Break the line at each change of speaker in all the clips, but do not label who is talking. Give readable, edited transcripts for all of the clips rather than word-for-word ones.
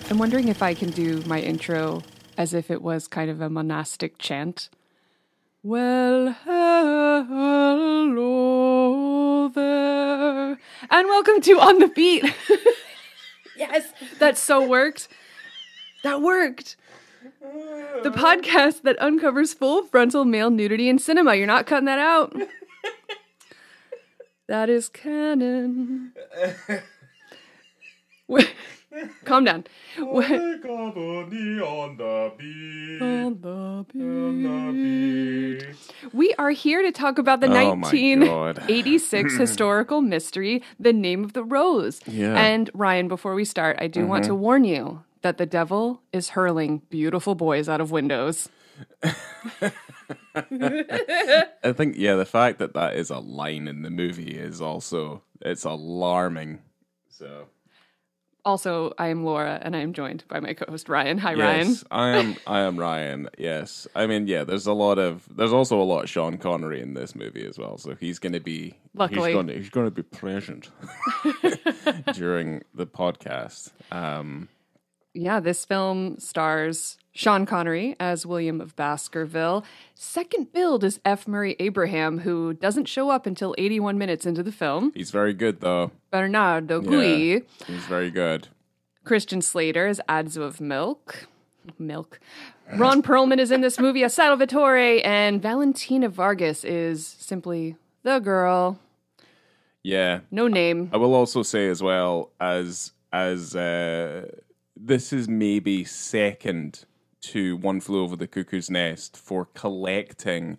I'm wondering if I can do my intro as if it was kind of a monastic chant. Well, hello there. And welcome to On the Beat. Yes, that so worked. That worked. The podcast that uncovers full frontal male nudity in cinema. You're not cutting that out. That is canon. Calm down. On the beat. We are here to talk about the 1986 historical mystery, The Name of the Rose.
Yeah.
And Ryan, before we start, I do want to warn you that the devil is hurling beautiful boys out of windows.
I think, the fact that that is a line in the movie is also, it's alarming. So...
Also, I am Laura, and I am joined by my co-host Ryan. Hi,
yes,
Ryan.
I am Ryan. Yes, I mean, there's also a lot of Sean Connery in this movie as well. So he's going to be,
luckily,
he's going to be present during the podcast.
This film stars Sean Connery as William of Baskerville. Second billed is F. Murray Abraham, who doesn't show up until 81 minutes into the film.
He's very good, though.
Bernardo Gui.
He's very good.
Christian Slater is Adzo of Milk. Ron Perlman is in this movie as Salvatore, and Valentina Vargas is simply the girl.
Yeah.
No name.
I will also say as well as this is maybe second to One Flew Over the Cuckoo's Nest for collecting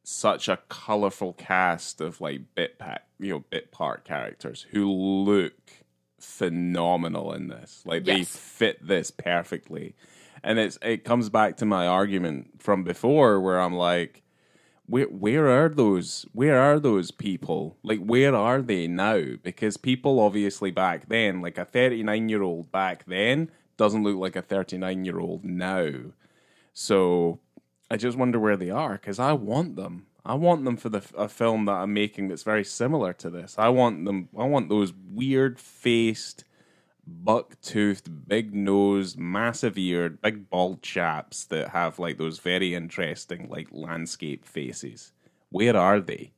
such a colorful cast of like bit part characters who look phenomenal in this. Like they fit this perfectly. And it comes back to my argument from before where I'm like, where are those people? Like, where are they now? Because people obviously back then, like a 39-year-old back then doesn't look like a 39-year-old now. So I just wonder where they are, because I want them. I want them for a film that I'm making that's very similar to this. I want those weird-faced, buck-toothed, big-nosed, massive-eared, big bald chaps that have like those very interesting like landscape faces. Where are they?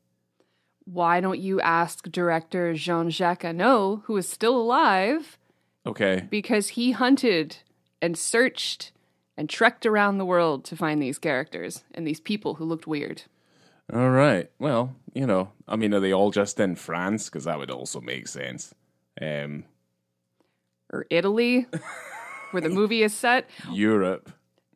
Why don't you ask director Jean-Jacques Annaud, who is still alive?
Okay.
Because he hunted and searched and trekked around the world to find these characters and these people who looked weird.
All right. Well, are they all just in France? Because that would also make sense.
Or Italy, where the movie is set.
Europe.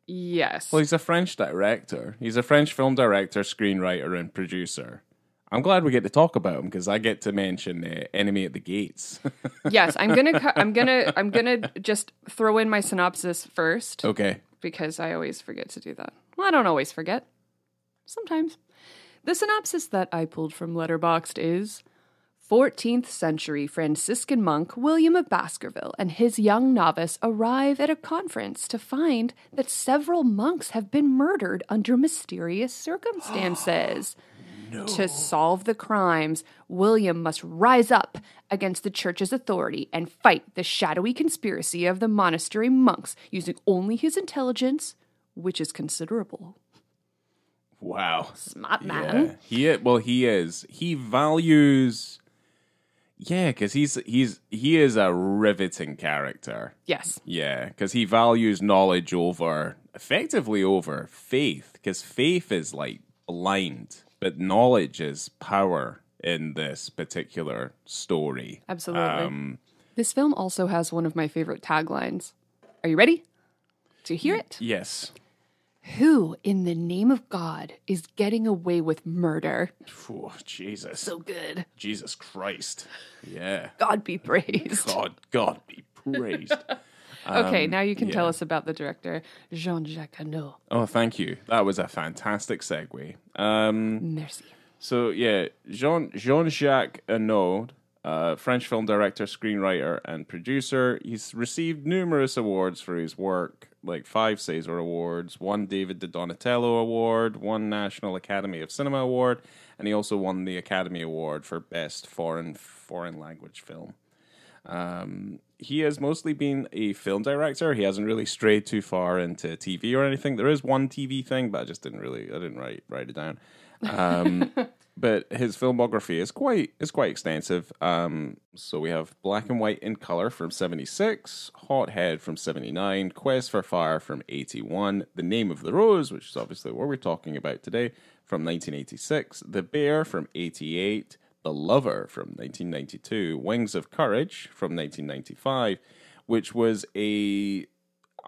Yes.
Well, he's a French director. He's a French film director, screenwriter, and producer. I'm glad we get to talk about him because I get to mention Enemy at the Gates.
Yes, I'm gonna just throw in my synopsis first.
Okay.
Because I always forget to do that. Well, I don't always forget. Sometimes. The synopsis that I pulled from Letterboxd is 14th century Franciscan monk William of Baskerville and his young novice arrive at a conference to find that several monks have been murdered under mysterious circumstances. No. To solve the crimes, William must rise up against the church's authority and fight the shadowy conspiracy of the monastery monks using only his intelligence, which is considerable.
Wow.
Smart man.
Yeah. He is. He values... Yeah, because he is a riveting character.
Yes.
Yeah, because he values knowledge effectively over faith, because faith is like blind, but knowledge is power in this particular story.
Absolutely. This film also has one of my favorite taglines. Are you ready to hear it?
Yes.
Who, in the name of God, is getting away with murder?
Oh, Jesus.
So good.
Jesus Christ. Yeah.
God be praised.
God be praised.
Okay, now you can tell us about the director, Jean-Jacques Annaud.
Oh, thank you. That was a fantastic segue.
Merci.
So, Jean-Jacques Annaud, French film director, screenwriter, and producer. He's received numerous awards for his work, like 5 César Awards, 1 David de Donatello Award, 1 National Academy of Cinema Award, and he also won the Academy Award for Best Foreign Language Film. he has mostly been a film director. He hasn't really strayed too far into TV or anything. There is one TV thing, but I didn't write it down. But his filmography is quite extensive. So we have Black and White in Color from 76, Hothead from 79, Quest for Fire from 81, The Name of the Rose, which is obviously what we're talking about today, from 1986, The Bear from 88, The Lover from 1992, Wings of Courage from 1995, which was a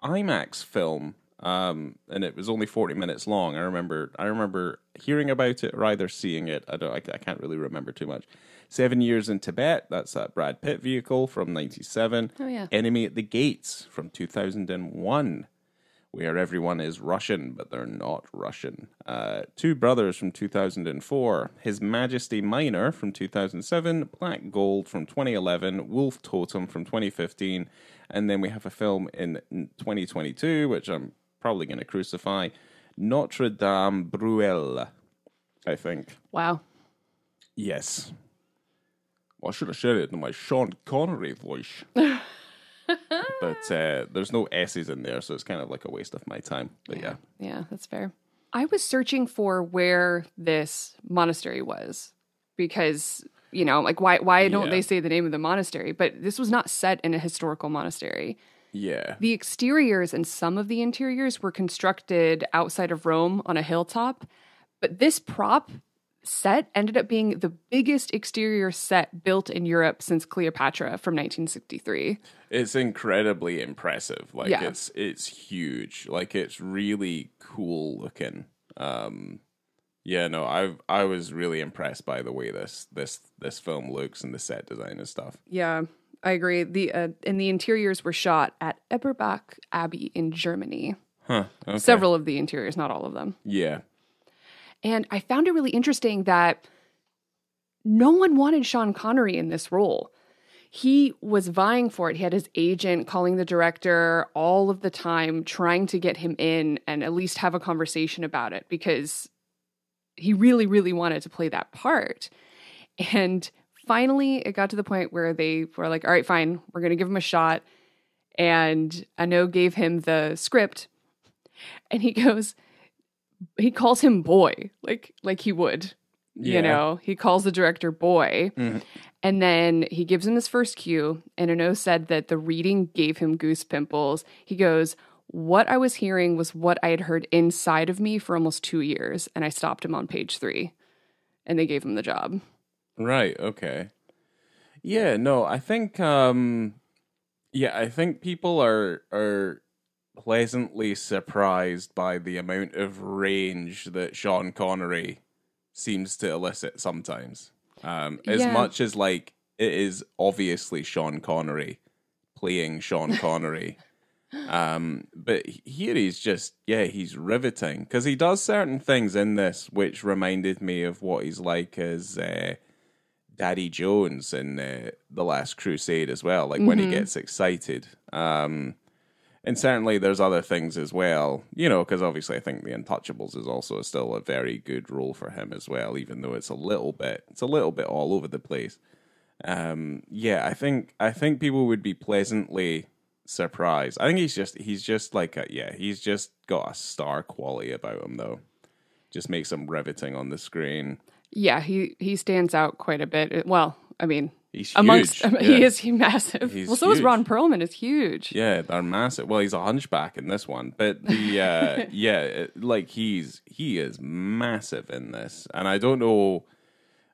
IMAX film. And it was only 40 minutes long. I remember hearing about it or either seeing it. I can't really remember too much. 7 Years in Tibet, that's that Brad Pitt vehicle from 97.
Oh, yeah.
Enemy at the Gates from 2001, where everyone is Russian, but they're not Russian. Two Brothers from 2004. His Majesty Minor from 2007. Black Gold from 2011. Wolf Totem from 2015. And then we have a film in 2022, which I'm probably going to crucify, Notre Dame Brûle, I think.
Wow.
Yes. Well, I should have said it in my Sean Connery voice. But there's no S's in there, so it's kind of like a waste of my time. But yeah.
Yeah, that's fair. I was searching for where this monastery was because, you know, like why don't they say the name of the monastery? But this was not set in a historical monastery.
Yeah.
The exteriors and some of the interiors were constructed outside of Rome on a hilltop, but this prop set ended up being the biggest exterior set built in Europe since Cleopatra from 1963.
It's incredibly impressive. Like it's huge. Like it's really cool looking. I was really impressed by the way this film looks and the set design and stuff.
Yeah. I agree. And the interiors were shot at Eberbach Abbey in Germany.
Huh. Okay.
Several of the interiors, not all of them.
Yeah.
And I found it really interesting that no one wanted Sean Connery in this role. He was vying for it. He had his agent calling the director all of the time, trying to get him in and at least have a conversation about it because he really, really wanted to play that part. And finally, it got to the point where they were like, all right, fine, we're going to give him a shot. And Ano gave him the script. And he calls him boy, like he would. Yeah. You know, he calls the director boy. Mm-hmm. And then he gives him his first cue. And Ano said that the reading gave him goose pimples. He goes, what I was hearing was what I had heard inside of me for almost 2 years. And I stopped him on page 3. And they gave him the job.
Right, okay. Yeah, no, I think I think people are pleasantly surprised by the amount of range that Sean Connery seems to elicit sometimes. As much as like it is obviously Sean Connery playing Sean Connery. But here he's just, he's riveting because he does certain things in this which reminded me of what he's like as Daddy Jones in The Last Crusade as well, like when he gets excited. And certainly there's other things as well, you know, because obviously I think The Untouchables is also still a very good role for him as well, even though it's a little bit all over the place. I think people would be pleasantly surprised. I think he's just got a star quality about him though. Just makes him riveting on the screen. Yeah,
he stands out quite a bit. Well, I mean,
he's
amongst
huge.
He is massive.
He's
so
huge.
is Ron Perlman. Is huge.
Yeah, they're massive. Well, he's a hunchback in this one, but the he is massive in this, and I don't know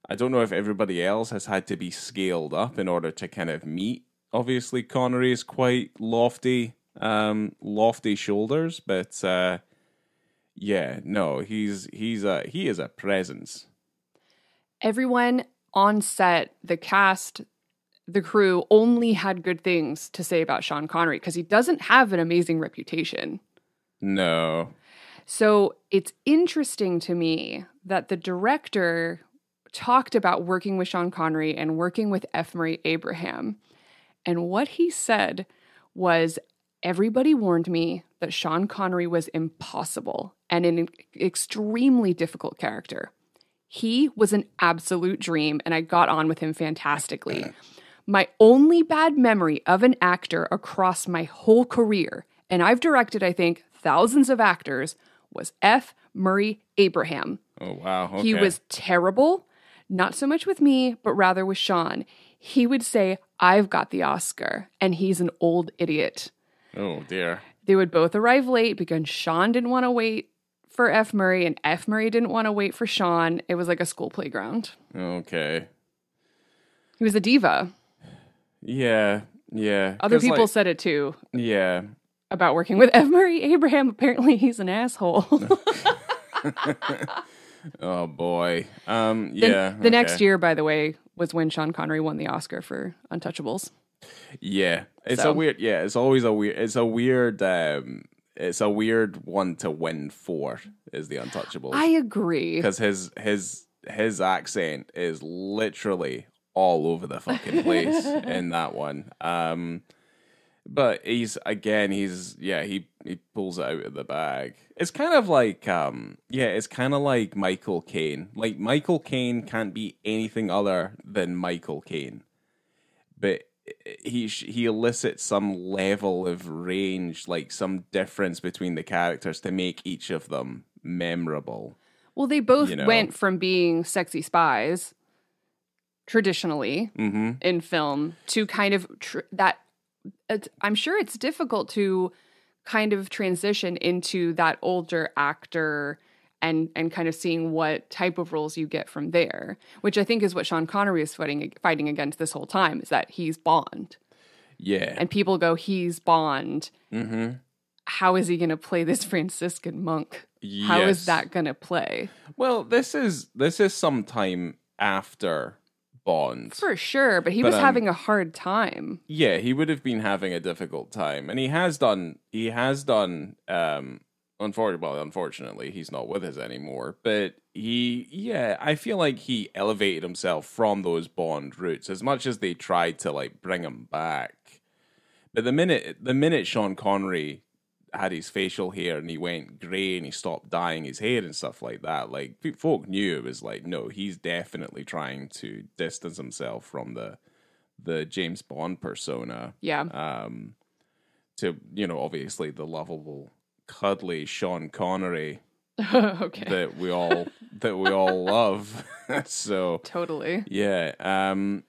if everybody else has had to be scaled up in order to kind of meet. Obviously, Connery is quite lofty shoulders, but he is a presence.
Everyone on set, the cast, the crew, only had good things to say about Sean Connery because he doesn't have an amazing reputation.
No.
So it's interesting to me that the director talked about working with Sean Connery and working with F. Murray Abraham. And what he said was, everybody warned me that Sean Connery was impossible and an extremely difficult character. He was an absolute dream, and I got on with him fantastically. My only bad memory of an actor across my whole career, and I've directed, I think, thousands of actors, was F. Murray Abraham.
Oh, wow. Okay.
He was terrible, not so much with me, but rather with Sean. He would say, I've got the Oscar, and he's an old idiot.
Oh, dear.
They would both arrive late because Sean didn't want to wait for F. Murray, and F. Murray didn't want to wait for Sean. It was like a school playground.
Okay.
He was a diva.
Yeah.
Other people said it too.
Yeah.
About working with F. Murray Abraham. Apparently he's an asshole.
Oh, boy. Yeah.
The next year, by the way, was when Sean Connery won the Oscar for Untouchables.
Yeah. It's a weird, it's always a weird, it's a weird one to win for, is the Untouchables.
I agree.
Because his accent is literally all over the fucking place in that one. But he pulls it out of the bag. It's kind of like Michael Caine. Like, Michael Caine can't be anything other than Michael Caine. But he elicits some level of range, like some difference between the characters to make each of them memorable.
Well, they both went from being sexy spies traditionally in film to kind of I'm sure it's difficult to kind of transition into that older actor and kind of seeing what type of roles you get from there, which I think is what Sean Connery is fighting against this whole time, is that he's Bond.
Yeah.
And people go, he's Bond. Mm-hmm. How is he going to play this Franciscan monk? Yes. How is that going to play?
Well, this is some time after Bond.
For sure, but he was having a hard time.
Yeah, he would have been having a difficult time. And he has done unfortunately, he's not with us anymore. But I feel like he elevated himself from those Bond roots as much as they tried to like bring him back. But the minute Sean Connery had his facial hair and he went grey and he stopped dyeing his hair and stuff like that, like, folk knew it was like, no, he's definitely trying to distance himself from the James Bond persona.
Yeah.
To, obviously the lovable, cuddly Sean Connery
okay.
that we all love. So
totally.
Yeah. But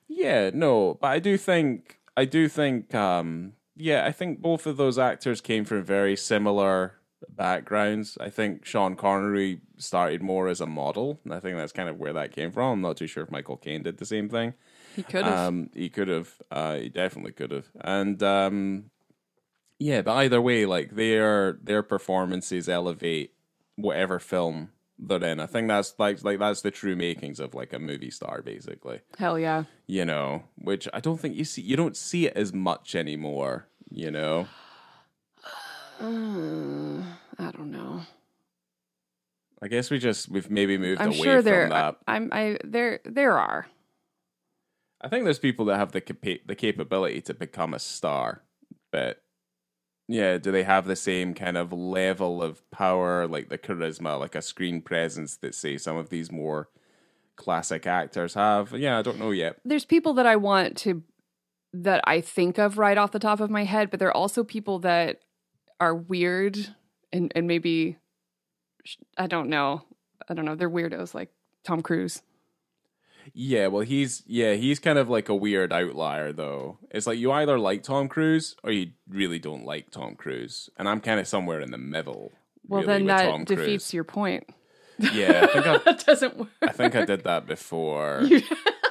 I think both of those actors came from very similar backgrounds. I think Sean Connery started more as a model, and I think that's kind of where that came from. I'm not too sure if Michael Caine did the same thing.
He could have.
He could have. He definitely could have. And but either way, like their performances elevate whatever film they're in. I think that's like that's the true makings of like a movie star, basically.
Hell yeah.
Which I don't think you don't see it as much anymore,
I don't know.
I guess we've maybe moved
I'm
away
sure
from that.
There are.
I think there's people that have the capability to become a star, but yeah, do they have the same kind of level of power, like the charisma, like a screen presence that, say, some of these more classic actors have? Yeah, I don't know yet.
There's people that I think of right off the top of my head, but there are also people that are weird and maybe, I don't know. They're weirdos, like Tom Cruise.
Yeah, well, he's kind of like a weird outlier, though. It's like you either like Tom Cruise or you really don't like Tom Cruise, and I'm kind of somewhere in the middle.
Well,
really,
then
with
that
Tom
defeats
Cruise.
Your point.
Yeah, I think
that doesn't work.
I think I did that before.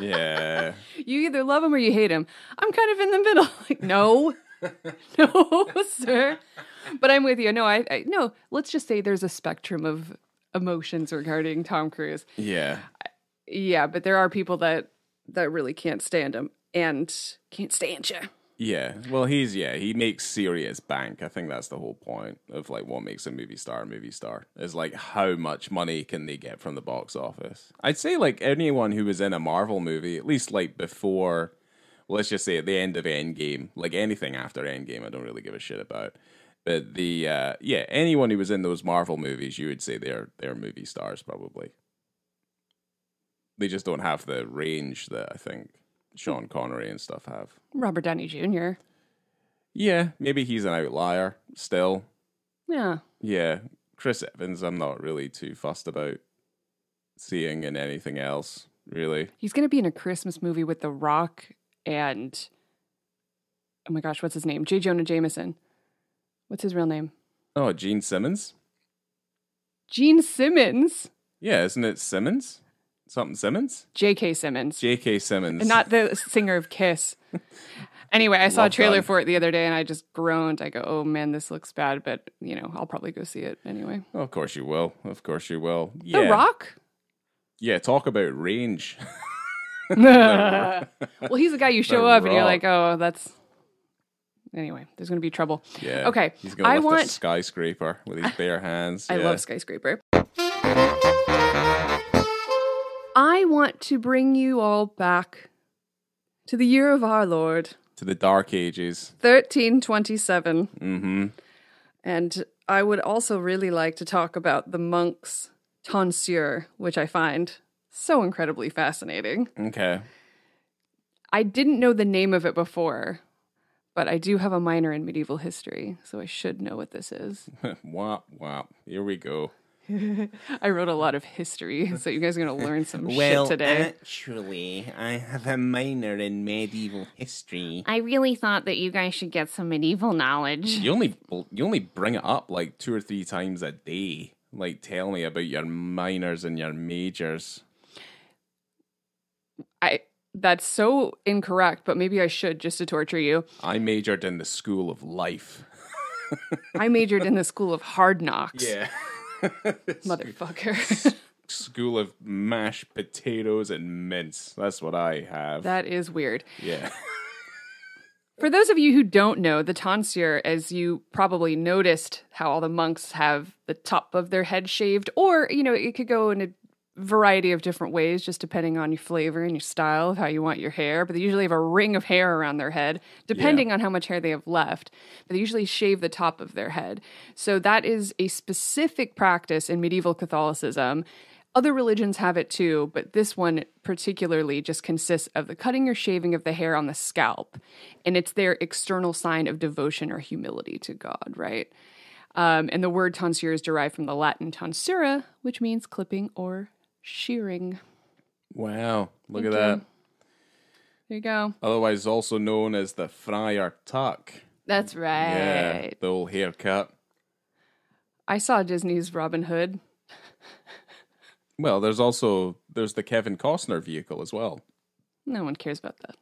Yeah,
you either love him or you hate him. I'm kind of in the middle. Like, no, no, sir. But I'm with you. No, I no. Let's just say there's a spectrum of emotions regarding Tom Cruise.
Yeah.
Yeah, but there are people that really can't stand him and can't stand you.
Yeah, well, he makes serious bank. I think that's the whole point of like what makes a movie star is like how much money can they get from the box office. I'd say like anyone who was in a Marvel movie, at least like before, let's just say at the end of Endgame, like anything after Endgame, I don't really give a shit about. But anyone who was in those Marvel movies, you would say they're movie stars probably. They just don't have the range that I think Sean Connery and stuff have.
Robert Downey Jr.
Yeah, maybe he's an outlier still.
Yeah.
Yeah, Chris Evans, I'm not really too fussed about seeing in anything else, really.
He's going to be in a Christmas movie with The Rock and, oh my gosh, what's his name? J. Jonah Jameson. What's his real name?
Oh, Gene Simmons?
Gene Simmons?
Yeah, isn't it Simmons? Something Simmons?
J.K. Simmons.
J.K. Simmons.
And not the singer of Kiss. Anyway, I saw a
Love
trailer
that.
for it the other day and I just groaned. I go, oh man, this looks bad, but I'll probably go see it anyway.
Oh, of course you will. Of course you will. Yeah.
The Rock?
Yeah, talk about range.
Well, he's the guy you show
The
up and you're
Rock.
like, oh, that's... Anyway, there's going to be trouble.
Yeah.
Okay.
He's going to lift a skyscraper with his bare hands.
I
Yeah.
love Skyscraper. I want to bring you all back to the year of our Lord,
To the Dark Ages.
1327.
Mm-hmm.
And I would also really like to talk about the monk's tonsure, which I find so incredibly fascinating.
Okay.
I didn't know the name of it before, but I do have a minor in medieval history, so I should know what this is.
Wop, wop. Here we go.
I wrote a lot of history, so you guys are going to learn some shit today.
Actually, I have a minor in medieval history.
I really thought that you guys should get some medieval knowledge.
You only bring it up like 2 or 3 times a day. Like, tell me about your minors and your majors.
That's so incorrect, but maybe I should just to torture you.
I majored in the school of life.
I majored in the school of hard knocks.
Yeah.
Motherfucker.
School of mashed potatoes and mince. That's what I have.
That is weird.
Yeah.
For those of you who don't know, the tonsure, as you probably noticed how all the monks have the top of their head shaved, or, it could go in a variety of different ways, just depending on your flavor and your style of how you want your hair. But they usually have a ring of hair around their head, depending on how much hair they have left. But they usually shave the top of their head. So that is a specific practice in medieval Catholicism. Other religions have it too, but this one particularly just consists of the cutting or shaving of the hair on the scalp. And it's their external sign of devotion or humility to God, right? And the word tonsure is derived from the Latin tonsura, which means clipping or shearing.
Wow. Look
Thank
at
you.
that.
There you go.
Otherwise also known as the Friar Tuck.
That's right.
Yeah, the old haircut.
I saw Disney's Robin Hood.
Well, there's the Kevin Costner vehicle as well.
No one cares about that.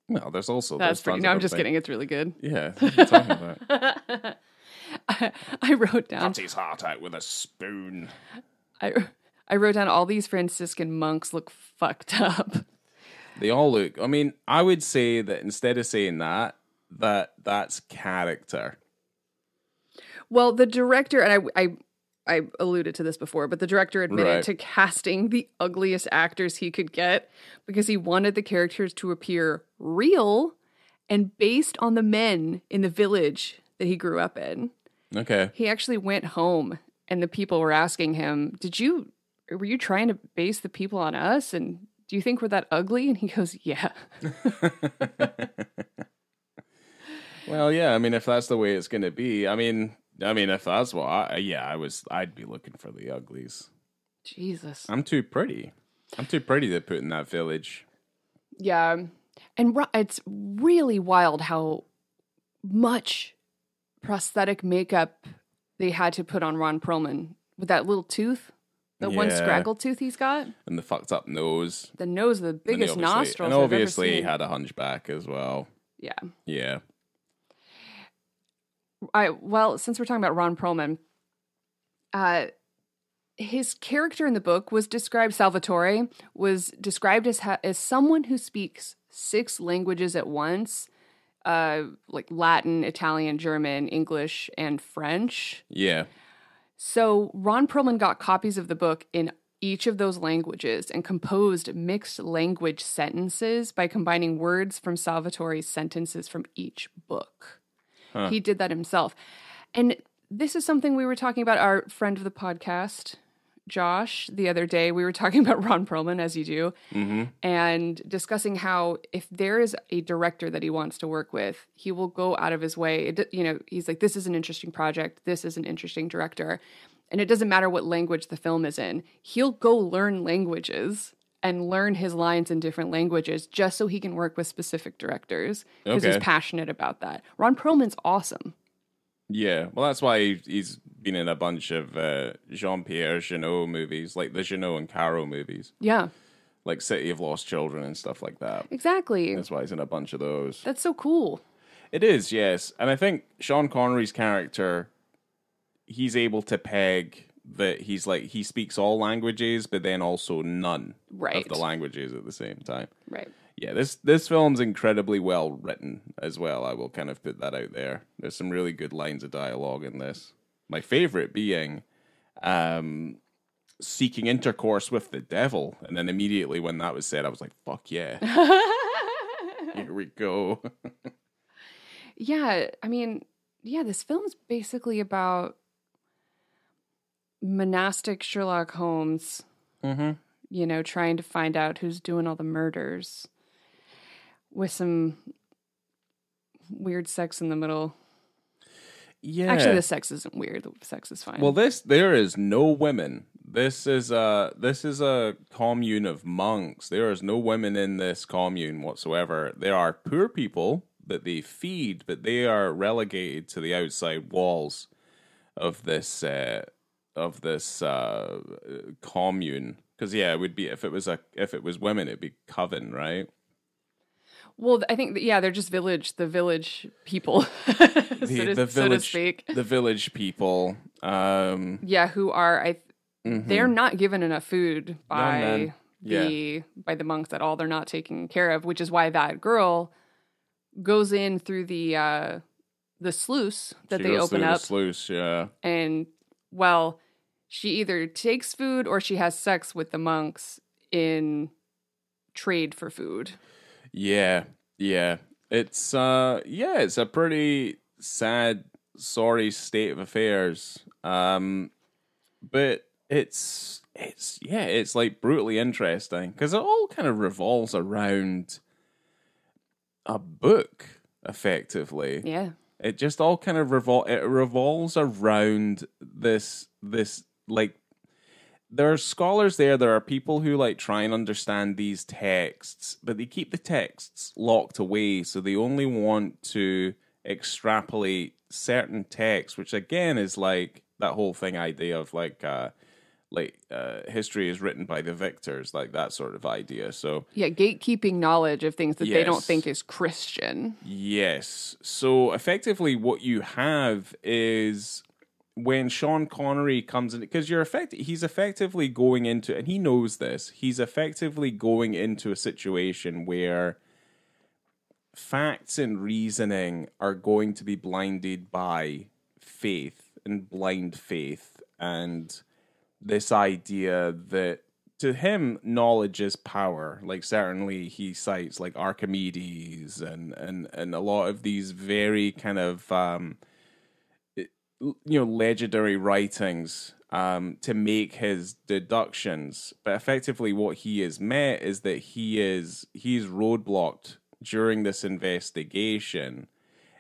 Well, there's also...
That's
there's
pretty...
tons
No,
of
I'm just
other
kidding. It's really good.
things. Yeah, what are you talking about?
I wrote down...
Cut his heart out with a spoon.
I wrote down all these Franciscan monks look fucked up.
They all look... I mean, I would say that instead of saying that's character.
Well, the director, and I alluded to this before, but the director admitted
Right.
to casting the ugliest actors he could get because he wanted the characters to appear real and based on the men in the village that he grew up in.
Okay.
He actually went home and the people were asking him, were you trying to base the people on us? And do you think we're that ugly? And he goes, yeah.
Well, yeah, I mean, if that's the way it's going to be, I mean, if that's what I'd be looking for the uglies.
Jesus.
I'm too pretty. I'm too pretty to put in that village.
Yeah. And it's really wild how much prosthetic makeup they had to put on Ron Perlman with that little tooth, the one
Yeah.
scraggle tooth he's got.
And the fucked up nose.
The nose, the biggest
And
nostrils
And
I've ever
obviously he
seen.
had a hunchback as well.
Yeah.
Yeah.
Well, since we're talking about Ron Perlman, his character in the book was described, Salvatore, was described as someone who speaks 6 languages at once, like Latin, Italian, German, English, and French.
Yeah.
So Ron Perlman got copies of the book in each of those languages and composed mixed language sentences by combining words from Salvatore's sentences from each book.
Huh.
He did that himself. And this is something we were talking about, our friend of the podcast, Josh the other day. We were talking about Ron Perlman, as you do, and discussing how if there is a director that he wants to work with, he will go out of his way. He's like, this is an interesting project. This is an interesting director. And it doesn't matter what language the film is in. He'll go learn languages and learn his lines in different languages just so he can work with specific directors because he's passionate about that. Ron Perlman's awesome.
Yeah, well, that's why he's been in a bunch of Jean-Pierre Jeunet movies, like the Jeunet and Caro movies.
Yeah.
Like City of Lost Children and stuff like that.
Exactly.
That's why he's in a bunch of those.
That's so cool.
It is, yes. And I think Sean Connery's character, he's able to peg that he speaks all languages, but then also none of the languages at the same time.
Right.
Yeah, this film's incredibly well written as well. I will kind of put that out there. There's some really good lines of dialogue in this. My favorite being seeking intercourse with the devil. And then immediately when that was said, I was like, fuck yeah. Here we go.
Yeah, I mean, this film's basically about monastic Sherlock Holmes, trying to find out who's doing all the murders with some weird sex in the middle. Yeah. Actually, the sex isn't weird. The sex is fine.
Well, there is no women. This is a commune of monks. There is no women in this commune whatsoever. There are poor people that they feed, but they are relegated to the outside walls of this commune. Because it would be if it was women, it'd be coven, right?
Well, I think they're just the village people, so to speak.
The village people.
Who are they're not given enough food by the monks at all. They're not taken care of, which is why that girl goes in through the sluice that they open up.
The sluice, yeah. And
she either takes food or she has sex with the monks in trade for food.
Yeah. It's a pretty sad, sorry state of affairs. But it's like brutally interesting because it all kind of revolves around a book, effectively.
Yeah.
It just all kind of revolves around this like, there are scholars there are people who like try and understand these texts, but they keep the texts locked away, so they only want to extrapolate certain texts, which again is like that whole thing idea of history is written by the victors, like that sort of idea. So
gatekeeping knowledge of things that they don't think is Christian.
Yes. So effectively what you have is when Sean Connery comes in, because he's effectively going into, and he knows this, he's effectively going into a situation where facts and reasoning are going to be blinded by faith and blind faith, and this idea that to him knowledge is power. Like certainly he cites like Archimedes and a lot of these very kind of legendary writings to make his deductions, but effectively what he has met is that he's roadblocked during this investigation.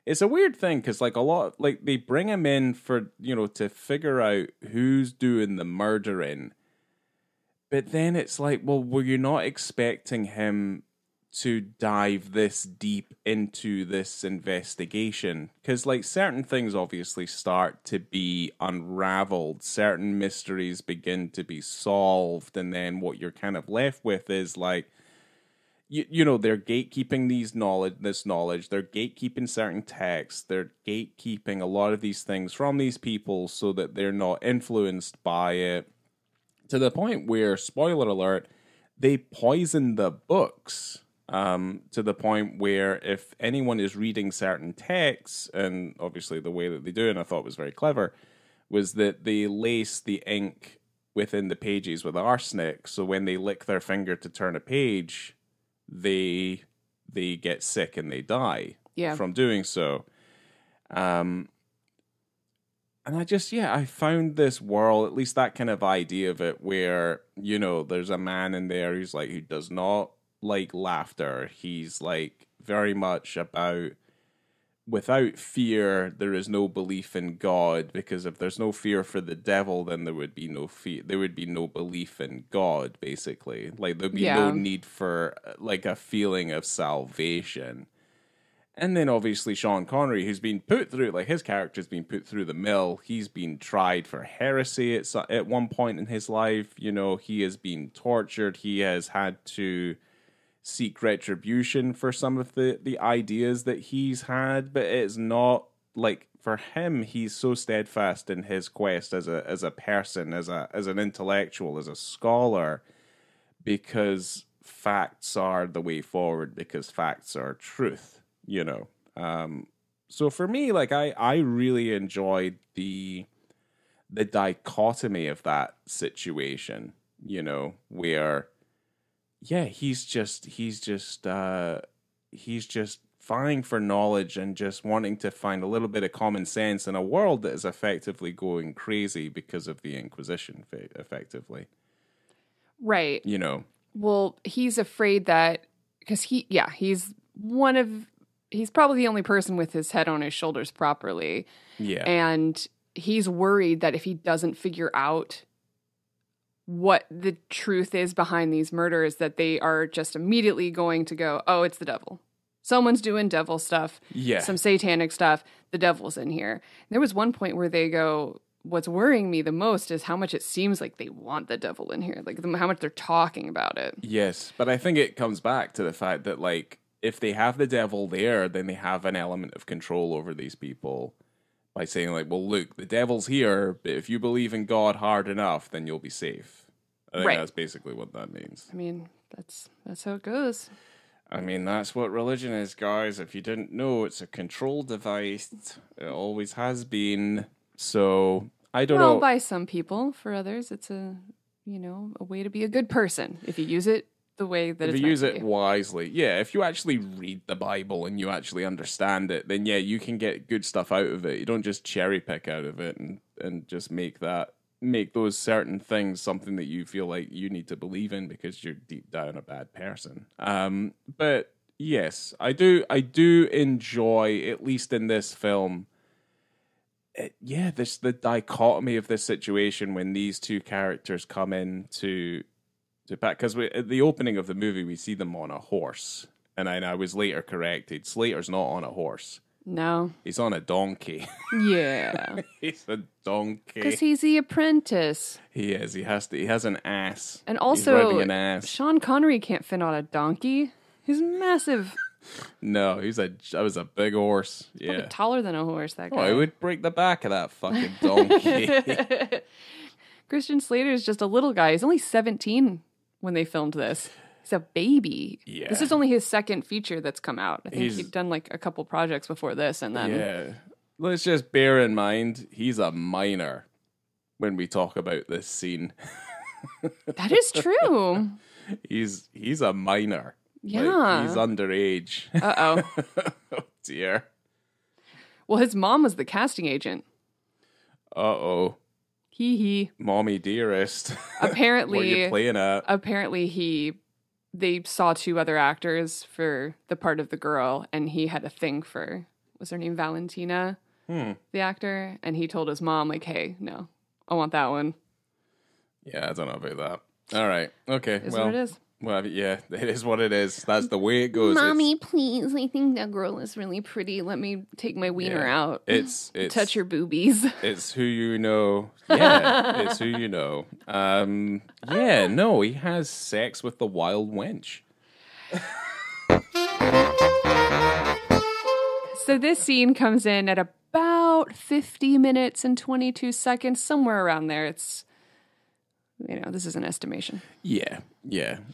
It's a weird thing because like a lot, like they bring him in for to figure out who's doing the murdering, but then it's like, well, were you not expecting him to dive this deep into this investigation? Because like certain things obviously start to be unraveled, certain mysteries begin to be solved, and then what you're kind of left with is like, they're gatekeeping this knowledge, they're gatekeeping certain texts, they're gatekeeping a lot of these things from these people so that they're not influenced by it, to the point where, spoiler alert, they poison the books. To the point where if anyone is reading certain texts, and obviously the way that they do, and I thought was very clever, was that they lace the ink within the pages with arsenic, so when they lick their finger to turn a page, they get sick and they die from doing so. And And I found this world, at least that kind of idea of it, where, there's a man in there who's like, who does not like laughter. He's like very much about, without fear, there is no belief in God, because if there's no fear for the devil, then there would be no fear. There would be no belief in God, basically. Like, there'd be no need for like a feeling of salvation. And then obviously Sean Connery, who's been put through, like his character's been put through the mill. He's been tried for heresy at one point in his life. He has been tortured. He has had to seek retribution for some of the ideas that he's had, but it's not like, for him, he's so steadfast in his quest as a person, as an intellectual, as a scholar, because facts are the way forward, because facts are truth, so for me, like, I really enjoyed the dichotomy of that situation, where he's just vying for knowledge and just wanting to find a little bit of common sense in a world that is effectively going crazy because of the Inquisition, effectively.
Right. Well, he's afraid that, because he's probably the only person with his head on his shoulders properly.
Yeah.
And he's worried that if he doesn't figure out what the truth is behind these murders, that they are just immediately going to go, oh, it's the devil. Someone's doing devil stuff.
Yeah.
Some satanic stuff. The devil's in here. There was one point where they go, what's worrying me the most is how much it seems like they want the devil in here. Like, how much they're talking about it.
Yes, but I think it comes back to the fact that, like, if they have the devil there, then they have an element of control over these people by saying, like, well, look, the devil's here, but if you believe in God hard enough, then you'll be safe. I think that's basically what that means.
I mean, that's how it goes.
I mean, that's what religion is, guys. If you didn't know, it's a control device. It always has been. So, I don't know.
Well, by some people. For others, it's a way to be a good person if you use it the way that
if
it's
you use it
be.
wisely. Yeah, if you actually read the Bible and you actually understand it, then you can get good stuff out of it. You don't just cherry pick out of it and just make those certain things something that you feel like you need to believe in because you're deep down a bad person. But yes, I do enjoy, at least in this film, the dichotomy of this situation when these two characters come in to back, because at the opening of the movie we see them on a horse, and I was later corrected. Slater's not on a horse.
No.
He's on a donkey.
Yeah.
He's a donkey.
Because he's the apprentice.
He is. He has an ass.
And also,
he's riding an ass.
Sean Connery can't fit on a donkey. He's massive.
No, that was a big horse.
Probably taller than a horse, that guy.
Oh, it would break the back of that fucking donkey.
Christian Slater is just a little guy. He's only 17 when they filmed this. He's a baby.
Yeah.
This is only his second feature that's come out. I think he'd done like a couple projects before this, and then...
Yeah. Let's just bear in mind, he's a minor when we talk about this scene.
That is true.
He's a minor.
Yeah.
Like, he's underage.
Uh-oh.
Oh, dear.
Well, his mom was the casting agent.
Uh-oh.
Hee.
Mommy dearest.
Apparently...
What are you playing at?
Apparently they saw two other actors for the part of the girl, and he had a thing for, was her name Valentina, the actor? And he told his mom, like, hey, no, I want that one.
Yeah, I don't know about that. All right. Okay.
Is what it is.
Well, yeah, it is what it is. That's the way it goes.
Mommy, please. I think that girl is really pretty. Let me take my wiener out.
It's
touch your boobies.
It's who you know. Yeah, it's who you know. Yeah, no, he has sex with the wild wench.
So this scene comes in at about 50 minutes and 22 seconds, somewhere around there. It's, this is an estimation.
Yeah,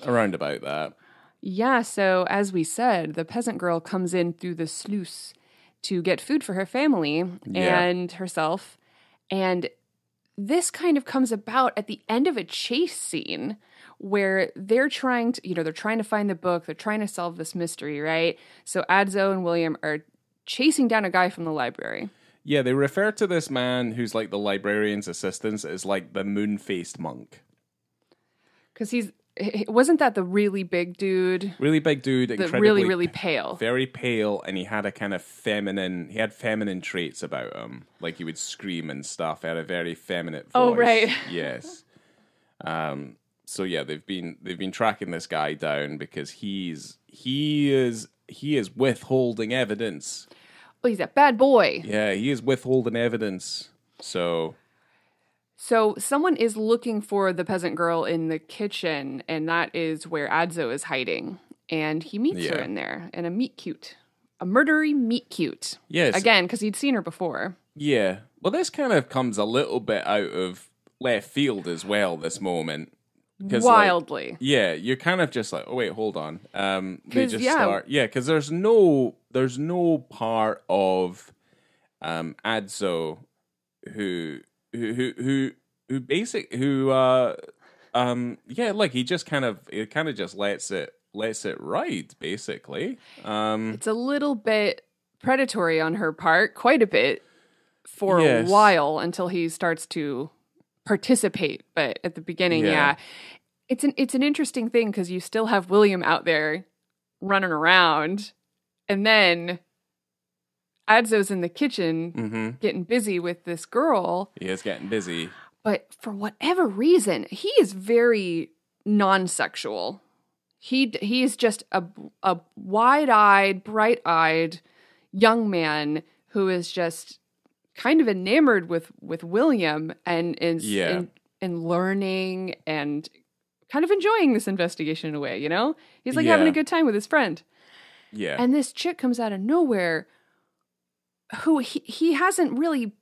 around about that.
Yeah, so as we said, the peasant girl comes in through the sluice to get food for her family and herself. And this kind of comes about at the end of a chase scene where they're trying to, they're trying to find the book. They're trying to solve this mystery, right? So Adzo and William are chasing down a guy from the library.
Yeah, they refer to this man who's like the librarian's assistant as like the moon-faced monk.
Because wasn't that the really big dude?
Really big dude,
The
incredibly
really, really pale.
very pale, and he had a kind of feminine traits about him. Like he would scream and stuff, had a very feminine voice.
Oh, right.
Yes. So yeah, they've been tracking this guy down because he is withholding evidence.
Oh, he's a bad boy.
Yeah, he is withholding evidence. So
someone is looking for the peasant girl in the kitchen, and that is where Adzo is hiding. And he meets her in there in a meet cute. A murdery meet cute.
Yes.
Again, because he'd seen her before.
Yeah. Well, this kind of comes a little bit out of left field as well, this moment.
Wildly.
Like, yeah, you're kind of just like, oh, wait, hold on. They just
yeah.
start. Yeah, because there's no part of Adzo who like he kind of just lets it ride, basically.
It's a little bit predatory on her part, quite a bit, for
Yes.
a while until he starts to participate. But at the beginning,
Yeah.
it's an interesting thing because you still have William out there running around, and then Adzo's in the kitchen getting busy with this girl.
He is getting busy.
But for whatever reason, he is very non-sexual. He is just a wide-eyed, bright-eyed young man who is just kind of enamored with William and is in learning and kind of enjoying this investigation in a way, you know? He's like having a good time with his friend.
Yeah.
And this chick comes out of nowhere who he hasn't really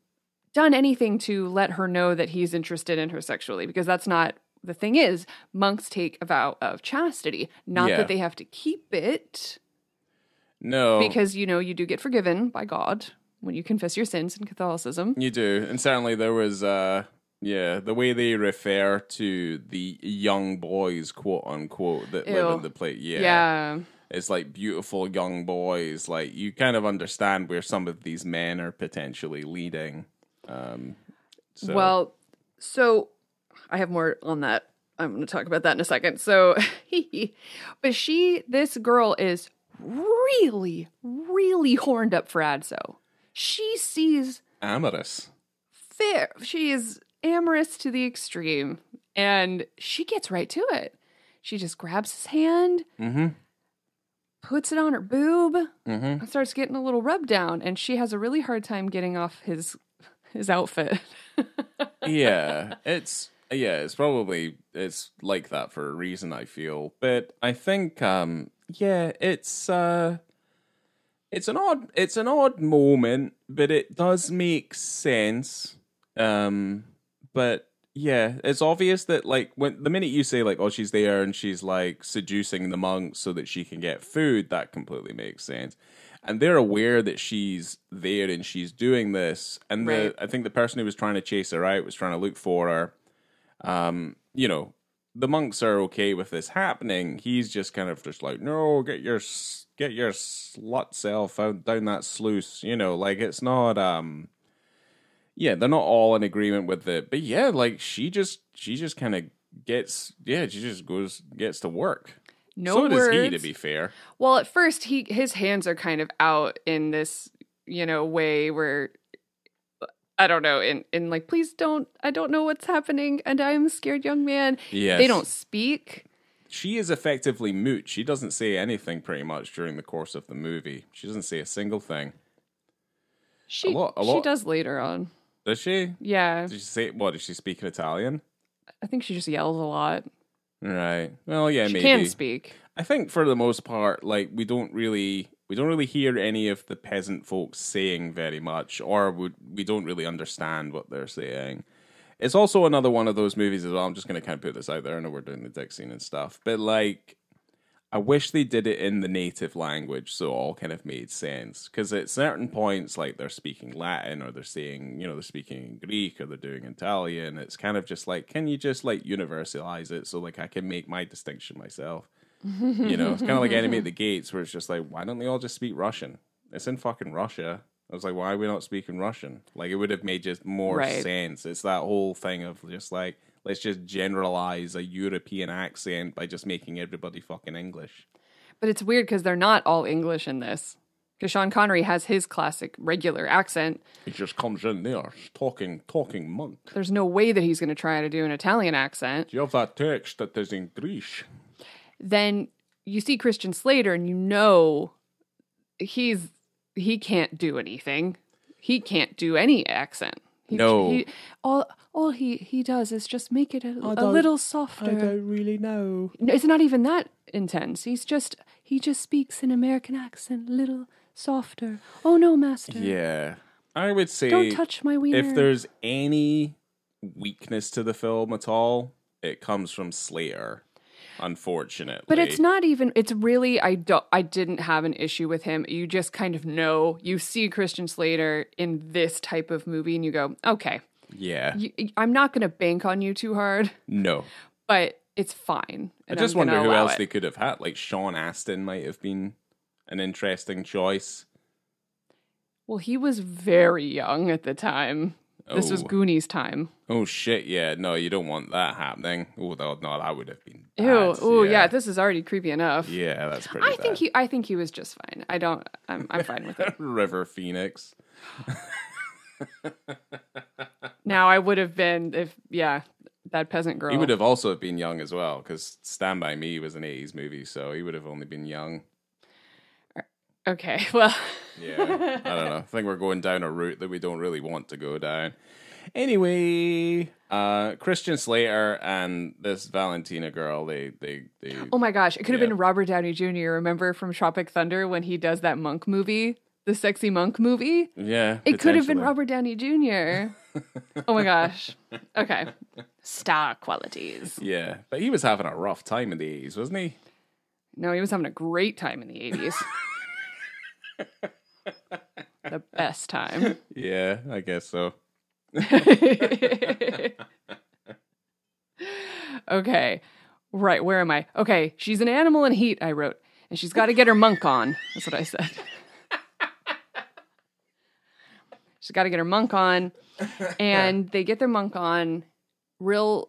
done anything to let her know that he's interested in her sexually, because that's not the thing. Is monks take a vow of chastity, not that they have to keep it.
No.
Because, you know, you do get forgiven by God when you confess your sins in Catholicism.
You do. And certainly there was the way they refer to the young boys, quote unquote, that live in the place.
Yeah.
It's like beautiful young boys. Like you kind of understand where some of these men are potentially leading.
So I have more on that. I'm going to talk about that in a second. So, but this girl is really, really horned up for Adzo. She sees
amorous.
She is amorous to the extreme, and she gets right to it. She just grabs his hand, puts it on her boob, and starts getting a little rub down, and she has a really hard time getting off his outfit.
It's like that for a reason, I feel. But I think it's an odd moment, but it does make sense. But yeah, it's obvious that like when the minute you say like, oh, she's there and she's like seducing the monks so that she can get food, that completely makes sense. And they're aware that she's there and she's doing this. And I think the person who was trying to chase her out was trying to look for her. You know, the monks are okay with this happening. He's just kind of just like, no, get your slut self out down that sluice. You know, like it's not. They're not all in agreement with it. But yeah, like she just kind of gets to work.
No
so
words.
does he, to be fair.
Well, at first his hands are kind of out in this, you know, way where I don't know, in like, please don't, I don't know what's happening, and I'm a scared young man.
Yes.
They don't speak.
She is effectively mute. She doesn't say anything pretty much during the course of the movie. She doesn't say a single thing.
She does later on.
Does she?
Yeah.
Did she say what? Did she speak in Italian?
I think she just yells a lot.
Right. Well, yeah,
she
maybe.
Can speak.
I think for the most part, like we don't really hear any of the peasant folks saying very much, or we don't really understand what they're saying. It's also another one of those movies as well. I'm just going to kind of put this out there. I know we're doing the dick scene and stuff, but like, I wish they did it in the native language so it all kind of made sense. Because at certain points, like they're speaking Latin or they're saying, you know, they're speaking Greek or they're doing Italian. It's kind of just like, can you just like universalize it so like I can make my distinction myself? You know, it's kind of like Enemy at the Gates where it's just like, why don't they all just speak Russian? It's in fucking Russia. I was like, why are we not speaking Russian? Like, it would have made just more sense. It's that whole thing of just like, let's just generalize a European accent by just making everybody fucking English.
But it's weird because they're not all English in this. Because Sean Connery has his classic regular accent.
He just comes in there talking monk.
There's no way that he's going to try to do an Italian accent.
Do you have that text that is in Greece?
Then you see Christian Slater and you know he can't do anything. He can't do any accent. All he does is just make it a little softer.
I don't really know.
It's not even that intense. He just speaks an American accent, a little softer. Oh no, master.
Yeah. I would say
don't touch my wiener.
If there's any weakness to the film at all, it comes from Slater. Unfortunately.
But it's not even, it's really, I didn't have an issue with him. You just kind of know, you see Christian Slater in this type of movie and you go, okay.
Yeah.
I'm not going to bank on you too hard.
No.
But it's fine.
I just wonder who else they could have had. Like Sean Astin might have been an interesting choice.
Well, he was very young at the time. This was Goonies time.
Oh, shit, yeah. No, you don't want that happening. Oh, no, that would have been bad.
Ew, yeah, this is already creepy enough.
Yeah, that's pretty bad.
I think he was just fine. I'm fine with it.
River Phoenix.
Now, I would have been, that peasant girl.
He would have also been young as well, because Stand By Me was an 80s movie, so he would have only been young.
Okay, well.
Yeah, I don't know. I think we're going down a route that we don't really want to go down. Anyway, Christian Slater and this Valentina girl, they
oh my gosh, it could have been Robert Downey Jr. Remember from Tropic Thunder when he does that monk movie? The sexy monk movie?
Yeah.
It could have been Robert Downey Jr. Oh my gosh. Okay. Star qualities.
Yeah, but he was having a rough time in the 80s, wasn't he?
No, he was having a great time in the 80s. The best time.
Yeah, I guess so.
Okay. Right, where am I? Okay, she's an animal in heat, I wrote. And she's got to get her monk on. That's what I said. She's got to get her monk on. And they get their monk on real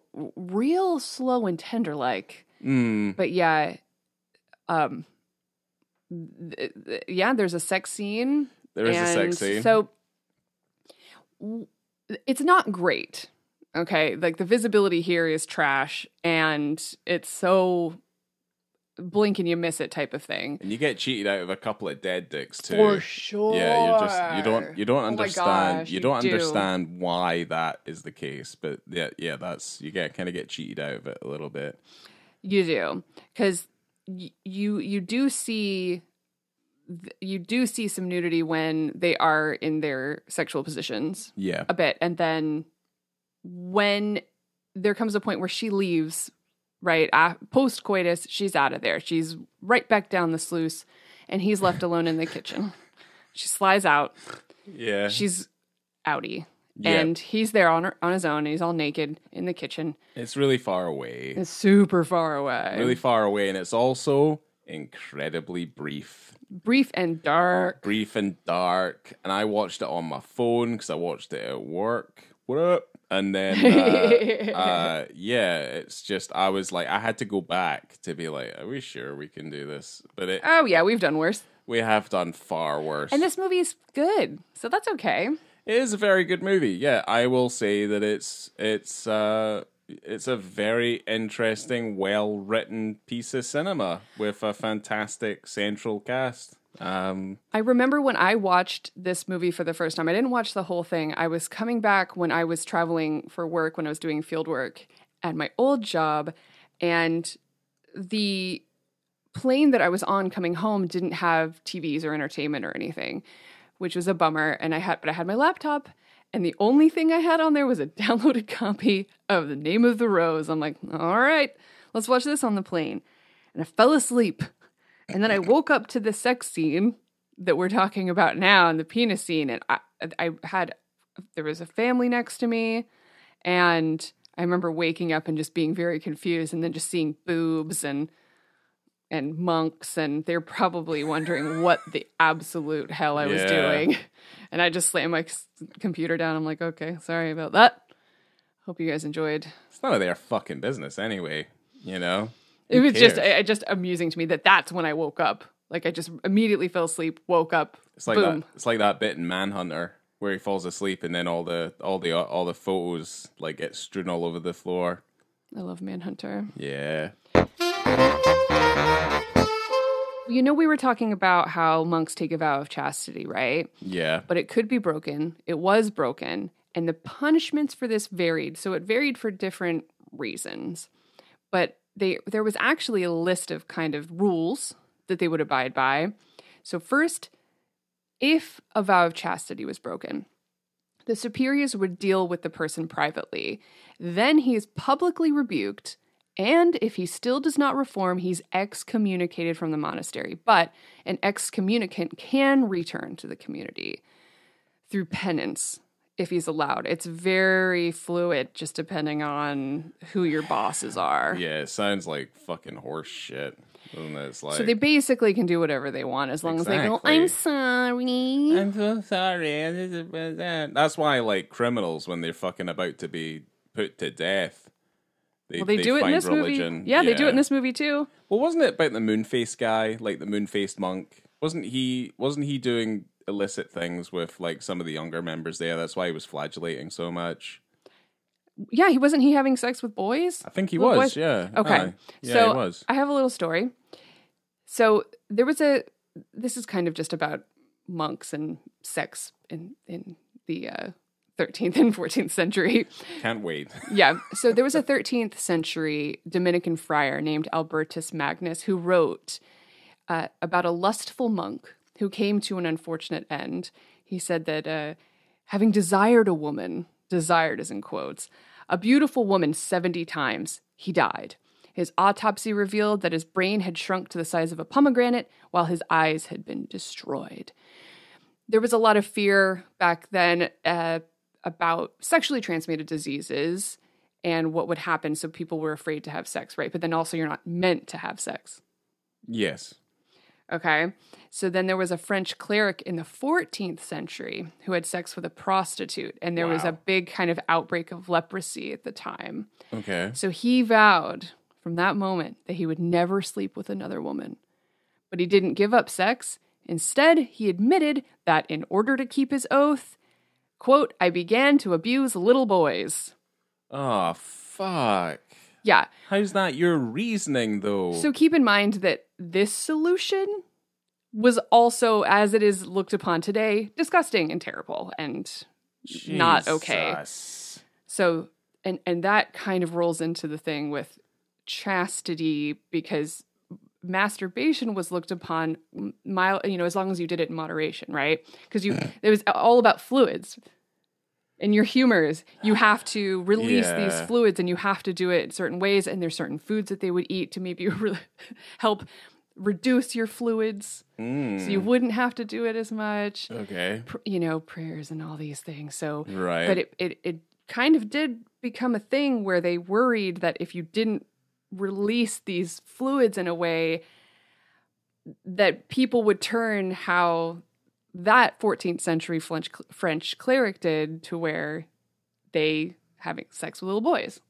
slow and tender like. But yeah, there's a sex scene.
There is a sex scene.
So it's not great. Okay, like the visibility here is trash, and it's so blink and you miss it type of thing.
And you get cheated out of a couple of dead dicks too.
For sure.
Yeah, you don't understand.
Gosh,
you don't understand why that is the case, but yeah, that's you kind of get cheated out of it a little bit.
You do, because you do see some nudity when they are in their sexual positions.
Yeah,
a bit, and then when there comes a point where she leaves, right, post coitus, she's out of there. She's right back down the sluice, and he's left alone in the kitchen. She slides out.
Yeah,
she's outie.
Yep.
And he's there on his own, and he's all naked in the kitchen.
It's really far away.
It's super far away.
Really far away, and it's also incredibly brief.
Brief and dark.
And I watched it on my phone because I watched it at work. What up? And then, it's just, I was like, I had to go back to be like, are we sure we can do this? But
oh yeah, we've done worse.
We have done far worse.
And this movie is good, so that's okay.
It is a very good movie. Yeah, I will say that it's a very interesting, well-written piece of cinema with a fantastic central cast.
I remember when I watched this movie for the first time, I didn't watch the whole thing. I was coming back when I was traveling for work, when I was doing field work at my old job, and the plane that I was on coming home didn't have TVs or entertainment or anything, which was a bummer. And I had my laptop, and the only thing I had on there was a downloaded copy of The Name of the Rose. I'm like, all right, let's watch this on the plane. And I fell asleep. And then I woke up to the sex scene that we're talking about now, and the penis scene. And there was a family next to me, and I remember waking up and just being very confused, and then just seeing boobs, and and monks, and they're probably wondering what the absolute hell I was
Yeah.
doing. And I just slammed my computer down. I'm like, okay, sorry about that. Hope you guys enjoyed.
It's none of their fucking business anyway, you know?
It
Who
was
cares?
just amusing to me that's when I woke up. Like, I just immediately fell asleep, woke up,
It's like
boom.
that. It's like that bit in Manhunter where he falls asleep and then all the photos like get strewn all over the floor.
I love Manhunter.
Yeah.
You know, we were talking about how monks take a vow of chastity, right?
Yeah.
But it could be broken. It was broken. And the punishments for this varied. So it varied for different reasons. But there was actually a list of kind of rules that they would abide by. So first, if a vow of chastity was broken, the superiors would deal with the person privately. Then he is publicly rebuked. And if he still does not reform, he's excommunicated from the monastery. But an excommunicant can return to the community through penance if he's allowed. It's very fluid, just depending on who your bosses are.
Yeah, it sounds like fucking horse shit, doesn't it? It's like,
So they basically can do whatever they want as long as they go,
Exactly.
I'm sorry.
I'm so sorry. That's why, like, criminals, when they're fucking about to be put to death,
Well, they do it in
find
this
religion.
movie. Yeah, they do it in this movie too.
Well, wasn't it about the moon-faced guy, like the moon-faced monk? Wasn't he doing illicit things with like some of the younger members there? That's why he was flagellating so much.
Yeah, wasn't he having sex with boys?
I think he
Little
was.
boys?
Yeah.
Okay.
Aye. Yeah,
So
he was.
I have a little story. So there was this is kind of just about monks and sex in the 13th and 14th century.
Can't wait.
Yeah. So there was a 13th century Dominican friar named Albertus Magnus who wrote about a lustful monk who came to an unfortunate end. He said that having desired a woman, desired is in quotes, a beautiful woman 70 times, he died. His autopsy revealed that his brain had shrunk to the size of a pomegranate while his eyes had been destroyed. There was a lot of fear back then about sexually transmitted diseases and what would happen. So people were afraid to have sex, right? But then also you're not meant to have sex.
Yes.
Okay. So then there was a French cleric in the 14th century who had sex with a prostitute. And there was a big kind of outbreak of leprosy at the time.
Okay.
So he vowed from that moment that he would never sleep with another woman. But he didn't give up sex. Instead, he admitted that in order to keep his oath, quote, I began to abuse little boys.
Oh, fuck.
Yeah.
How's that your reasoning, though?
So keep in mind that this solution was also, as it is looked upon today, disgusting and terrible and not okay.
Jesus.
So, and that kind of rolls into the thing with chastity, because masturbation was looked upon as long as you did it in moderation, right? Because it was all about fluids. In your humors, you have to release these fluids, and you have to do it in certain ways. And there's certain foods that they would eat to maybe help reduce your fluids, so you wouldn't have to do it as much.
Okay.
Prayers and all these things. So,
Right.
but it kind of did become a thing where they worried that if you didn't release these fluids in a way, that people would turn how that 14th century French cleric did, to where they having sex with little boys.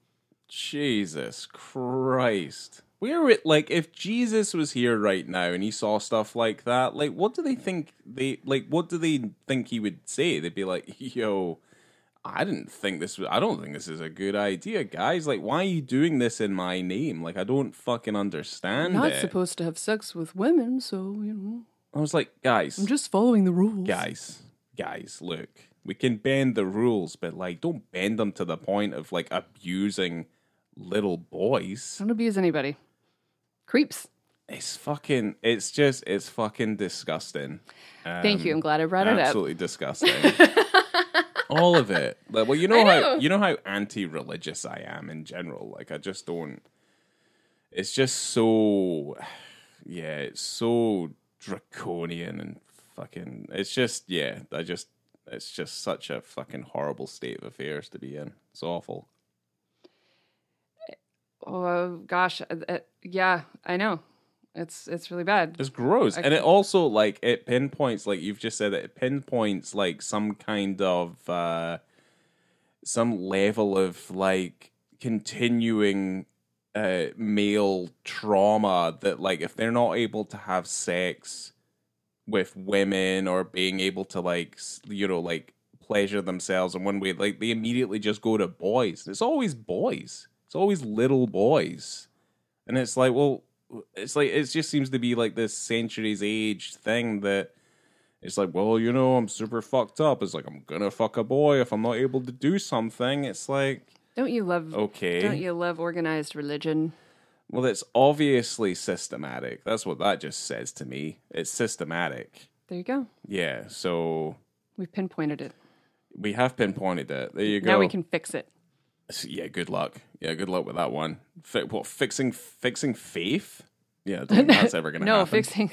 Jesus Christ. If Jesus was here right now and he saw stuff like that, like, what do they think he would say? They'd be like, yo, I don't think this is a good idea, guys. Like, why are you doing this in my name? Like, I don't fucking understand
I'm not
it.
supposed to have sex with women, so,
I was like, guys.
I'm just following the rules.
Guys, look. We can bend the rules, but, like, don't bend them to the point of, like, abusing little boys.
Don't abuse anybody. Creeps.
It's fucking disgusting.
Thank you. I'm glad I brought it up.
Absolutely disgusting. All of it. Like, well, you know how anti-religious I am in general. Like, I just don't. It's just so. Yeah, it's so draconian and fucking. It's just It's just such a fucking horrible state of affairs to be in. It's awful.
Oh gosh, yeah, I know. It's really bad.
It's gross. And it also, like, it pinpoints, like you've just said, it pinpoints, like, some kind of, some level of, like, continuing male trauma that, like, if they're not able to have sex with women or being able to, like, you know, like, pleasure themselves in one way, like, they immediately just go to boys. It's always boys. It's always little boys. And it's like, well, it's like, it just seems to be like this centuries aged thing that it's like, well, you know, I'm super fucked up. It's like, I'm gonna fuck a boy if I'm not able to do something. It's like,
Don't you love organized religion?
Well, it's obviously systematic. That's what that just says to me. It's systematic.
There you go.
Yeah, so
We've pinpointed it.
we have pinpointed it. There you go.
Now we can fix it.
Yeah, good luck. Yeah, good luck with that one. Fixing faith? Yeah, I don't think that's ever going to happen.
Fixing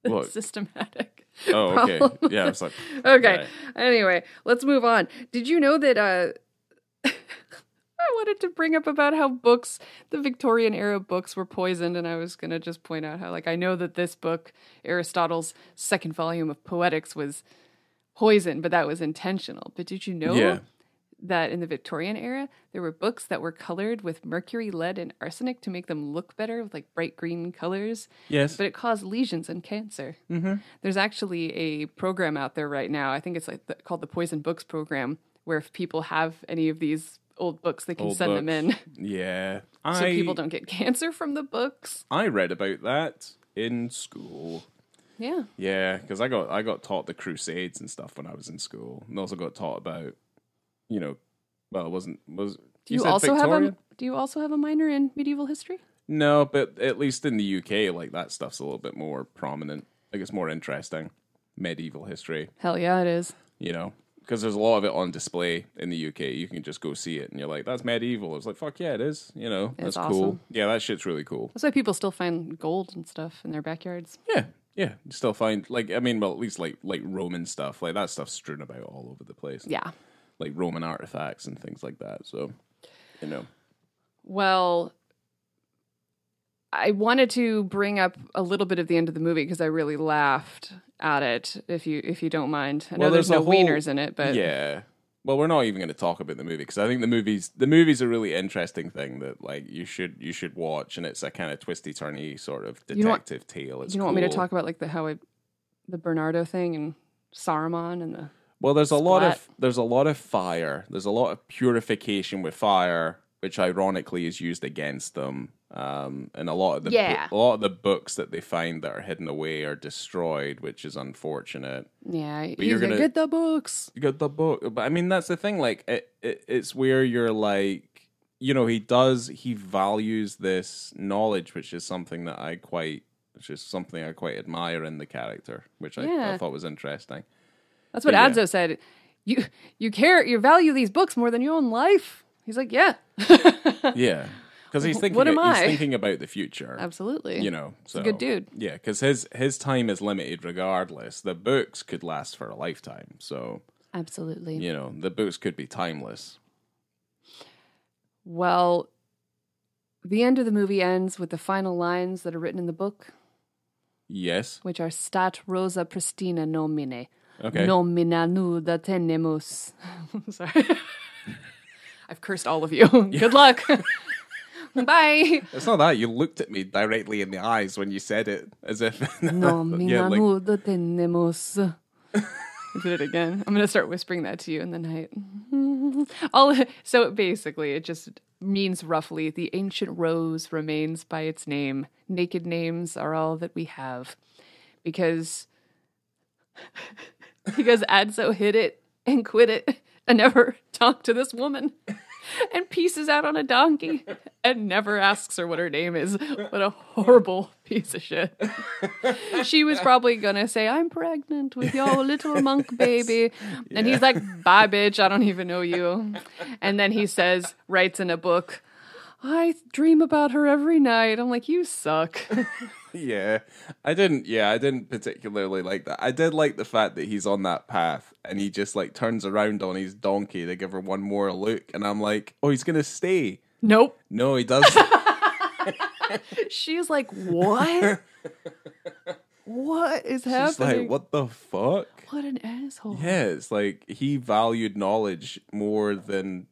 the
What?
systematic.
Oh, okay.
problem.
Yeah, it's like...
Okay.
Right.
Anyway, let's move on. Did you know that I wanted to bring up about how the Victorian era books were poisoned, and I was going to just point out how, like, I know that this book, Aristotle's second volume of Poetics, was poisoned, but that was intentional. But did you know that in the Victorian era, there were books that were colored with mercury, lead, and arsenic to make them look better with, like, bright green colors?
Yes.
But it caused lesions and cancer.
Mm-hmm.
There's actually a program out there right now, I think it's like called the Poison Books Program, where if people have any of these old books, they can send them in.
Yeah.
So people don't get cancer from the books.
I read about that in school.
Yeah.
Yeah, because I got taught the Crusades and stuff when I was in school, and also got taught about, you know, well, it wasn't was.
Do you also have a minor in medieval history?
No, but at least in the UK, like, that stuff's a little bit more prominent. Like, it's more interesting. Medieval history,
Hell yeah, it is.
you know, because there's a lot of it on display in the UK. You can just go see it, and you're like, "That's medieval." It's like, "Fuck yeah, it is." You know,
It's
that's cool.
awesome.
Yeah, that shit's really cool.
That's why people still find gold and stuff in their backyards.
Yeah, yeah. You still find, like, I mean, well, at least like Roman stuff, like that stuff's strewn about all over the place.
Yeah.
Like Roman artifacts and things like that. So, you know.
Well, I wanted to bring up a little bit of the end of the movie because I really laughed at it, if you don't mind. I know there's no wieners in it, but
yeah. Well, we're not even going to talk about the movie because I think the movie's a really interesting thing that, like, you should watch, and it's a kind of twisty turny sort of detective tale. It's
you don't want me to talk about, like, the Bernardo thing and Saruman and the
Well, there's a lot
splat?
of fire. There's a lot of purification with fire, which ironically is used against them. And a lot of the books that they find that are hidden away are destroyed, which is unfortunate.
Yeah,
But you're gonna
get the books.
You got the book, but I mean that's the thing. Like it's where you're like, you know, he values this knowledge, which is something I quite admire in the character, which I thought was interesting.
That's what Adzo said. You value these books more than your own life. He's like, yeah.
Yeah. Because he's thinking,
What am I?
He's thinking about the future.
Absolutely.
You know, so
He's a good dude.
Yeah, because his time is limited regardless. The books could last for a lifetime. So,
Absolutely.
you know, the books could be timeless.
Well, the end of the movie ends with the final lines that are written in the book,
Yes.
which are Stat Rosa Pristina Nomine.
Okay.
Nomina nuda tenemus. Sorry. I've cursed all of you. Good luck. Bye.
It's not that. You looked at me directly in the eyes when you said it, as if...
Nomina
like,
nuda tenemus. Did it again. I'm going to start whispering that to you in the night. So basically, it just means roughly, the ancient rose remains by its name. Naked names are all that we have. Because Adzo hit it and quit it and never talked to this woman. And pieces out on a donkey and never asks her what her name is. What a horrible piece of shit. She was probably gonna say, I'm pregnant with your little monk baby. And he's like, bye, bitch, I don't even know you. And then he writes in a book, I dream about her every night. I'm like, you suck.
Yeah, I didn't particularly like that. I did like the fact that he's on that path and he just like turns around on his donkey to give her one more look, and I'm like, oh, he's gonna stay.
Nope.
No, he doesn't.
She's like, what? What is happening?
She's like, what the fuck?
What an asshole.
Yeah, it's like he valued knowledge more than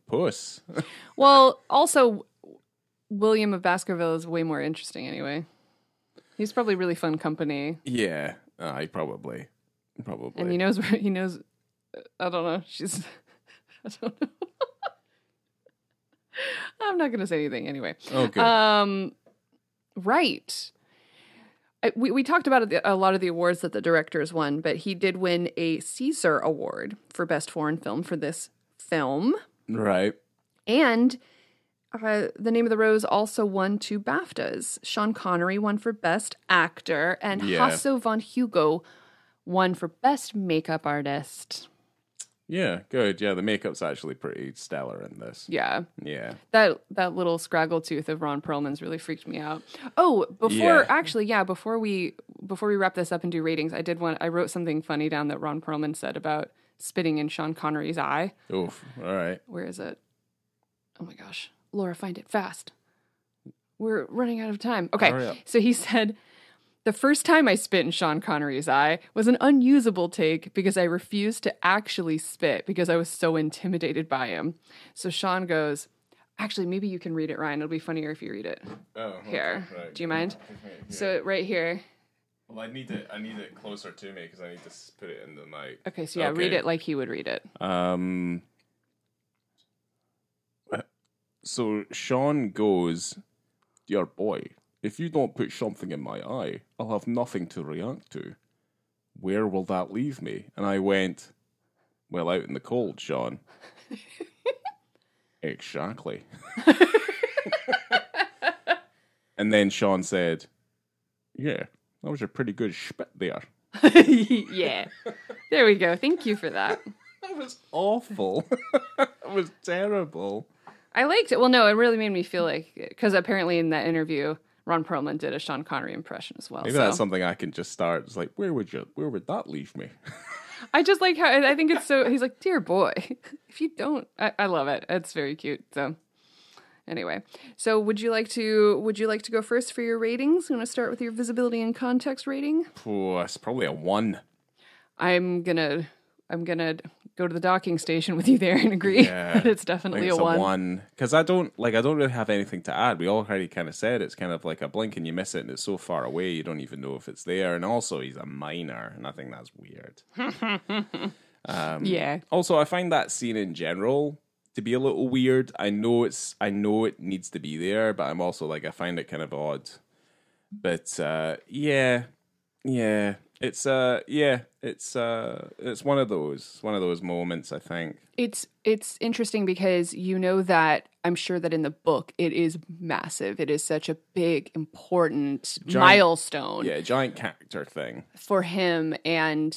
puss.
Well, also, William of Baskerville is way more interesting anyway. He's probably really fun company.
Yeah, I probably.
And he knows, I don't know. I don't know. I'm not going to say anything anyway.
Oh, good.
Right. We talked about a lot of the awards that the directors won, but he did win a Caesar Award for Best Foreign Film for this film.
Right.
And The Name of the Rose also won 2 BAFTAs. Sean Connery won for Best Actor, and Hasso von Hugo won for Best Makeup Artist.
Yeah, good. Yeah, the makeup's actually pretty stellar in this.
Yeah.
Yeah.
That little scraggle tooth of Ron Perlman's really freaked me out. Oh, before we wrap this up and do ratings, I wrote something funny down that Ron Perlman said about spitting in Sean Connery's eye.
Oof. All right.
Where is it? Oh my gosh. Laura, find it fast. We're running out of time. Okay. So he said, the first time I spit in Sean Connery's eye was an unusable take because I refused to actually spit because I was so intimidated by him. So Sean goes, actually, maybe you can read it, Ryan. It'll be funnier if you read it.
Oh,
here.
Right.
Do you mind?
Okay, yeah.
So right here.
Well, I need it closer to me because I need to put it in the mic.
Okay, so read it like he would read it.
So Sean goes, "Dear boy, if you don't put something in my eye, I'll have nothing to react to. Where will that leave me?" And I went, "Well, out in the cold, Sean." Exactly. And then Sean said, "Yeah, that was a pretty good spit there."
Yeah. There we go. Thank you for that.
That was awful. That was terrible.
I liked it. Well, no, it really made me feel like, because apparently in that interview, Ron Perlman did a Sean Connery impression as well.
Maybe that's something I can just start. It's like, where would that leave me?
I just like how, I think it's so, he's like, dear boy, if you don't, I love it. It's very cute. So anyway, so would you like to go first for your ratings? You want to start with your visibility and context rating?
Oh, it's probably a 1.
I'm gonna go to the docking station with you there and agree that it's definitely
a 1. Because I don't really have anything to add. We already kind of said it's kind of like a blink and you miss it, and it's so far away you don't even know if it's there. And also, he's a minor, and I think that's weird.
Yeah.
Also, I find that scene in general to be a little weird. I know it needs to be there, but I'm also like, I find it kind of odd. But yeah. It's one of those moments, I think.
It's interesting because you know that I'm sure that in the book it is massive. It is such a big, important milestone.
Yeah, giant character thing
for him, and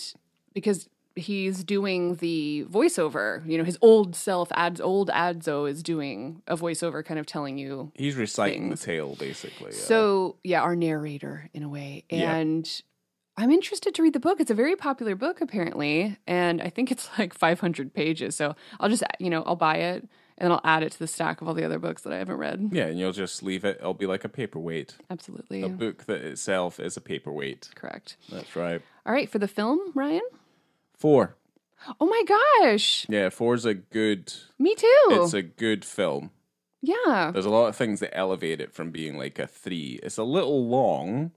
because he's doing the voiceover, his old self, old Adzo is doing a voiceover kind of telling you
he's reciting
things.
The tale, basically.
So, our narrator in a way. And I'm interested to read the book. It's a very popular book, apparently, and I think it's like 500 pages. So I'll just, I'll buy it, and I'll add it to the stack of all the other books that I haven't read.
Yeah, and you'll just leave it. It'll be like a paperweight.
Absolutely.
A book that itself is a paperweight.
Correct.
That's right.
All right, for the film, Ryan?
4.
Oh my gosh.
Yeah, 4's a good...
Me too.
It's a good film.
Yeah.
There's a lot of things that elevate it from being like a 3. It's a little long...